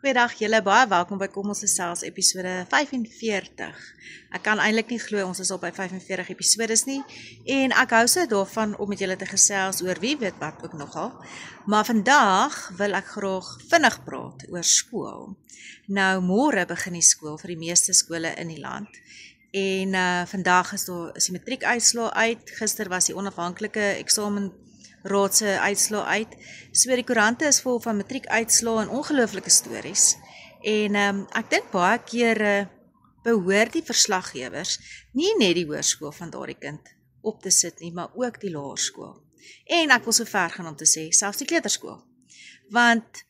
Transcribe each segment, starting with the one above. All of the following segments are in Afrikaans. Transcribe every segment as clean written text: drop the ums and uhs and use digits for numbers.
Goeiedag julle, baie welkom by Kom ons gesels episode 45. Ek kan eintlik nie glo ons is al by 45 episodes nie en ek hou so daarvan om met julle te gesels oor wie weet wat ook nogal. Maar vandag wil ek graag vinnig praat oor skool. Nou môre begin die skool vir die meeste skole in die land. En vandag is die matriekuitslae uit. Gister was die onafhanklike Raad se uitslae uit. So die koerante is vol van matriekuitslae en ongelooflike stories. En ek dink baie keer behoort die verslaggewers nie net die hoërskool van daardie kind op te sit nie, maar ook die laerskool. En ek wil so ver gaan om te sê, selfs die kleuterskool. Want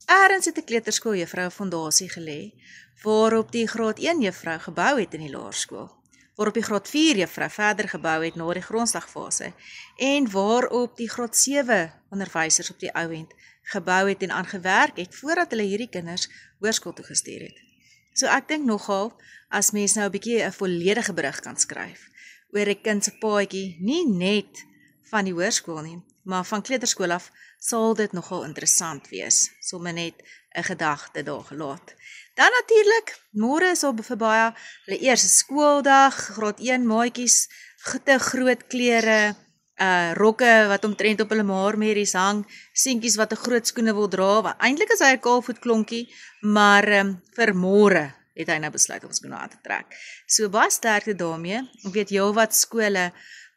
ergens het 'n kleuterskooljuffrou 'n fondasie gelê waarop die graad 1 juffrou gebou het in die laerskool. Waarop die graad 4 juffrou verder gebou het na die grondslagfase en waarop die graad 7 onderwysers op die ou end gebou het en aangewerk het voordat hulle hierdie kinders hoërskool toe gestuur het. So ek dink nogal as mens nou 'n bietjie 'n volledige berig kan skryf oor 'n kind se paadjie, nie net van die hoërskool nie, maar van kleuterskool af sal dit nogal interessant wees, sommer net 'n gedagte daar gelaat. Dan natuurlik, môre is al vir baie hulle eerste skooldag, graad 1 maatjies, te groot klere, rokke wat omtrent op hulle maarmerries hang, seentjies wat 'n groot skoene wil dra, want eintlik is hy 'n kaalvoet klonkie, maar vir môre het hy nou besluit om skoene aan te trek. So baie sterkte daarmee. Ek weet heelwat skole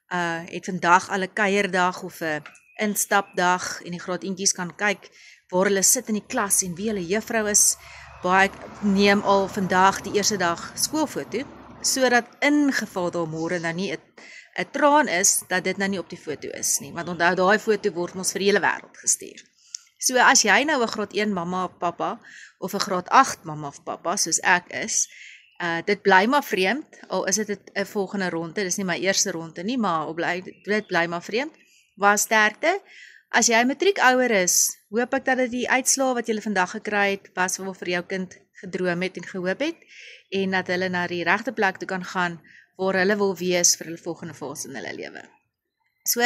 het vandag al 'n kuierdag of 'n instapdag en die graad eentjies kan kyk waar hulle sit in die klas en wie hulle juffrou is. Baie neem al vandag die eerste dag skoolfoto, sodat ingeval daar môre nou nie 'n traan is, dat dit nou nie op die foto is nie, want onthou daai foto word ons vir die hele wêreld gestuur. So as jy nou 'n graad 1 mamma of pappa, of 'n graad 8 mamma of pappa, soos ek is, dit bly maar vreemd, al is dit 'n volgende ronde, dis nie my eerste ronde nie, maar dit bly maar vreemd, waar sterkte. As jy matriekouer is, hoop ek dat dit die uitslae wat jy vandag gekry het, was wat vir jou kind gedroom het en gehoop het, en dat hulle na die regte plek toe kan gaan, waar hulle wil wees vir hulle volgende fase in hulle lewe. So,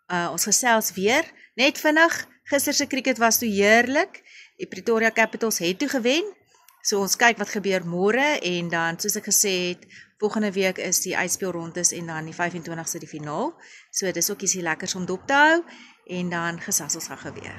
ons gesels weer, net vinnig, gister se cricket was toe heerlik, die Pretoria Capitals het toe gewen, so ons kyk wat gebeur môre, en dan, soos ek gesê het, volgende week is die uitspeelrondes en dan die 25ste die finaal, so dis ook ietsie lekkers om dop te hou, en dan gesels ons gaan weer.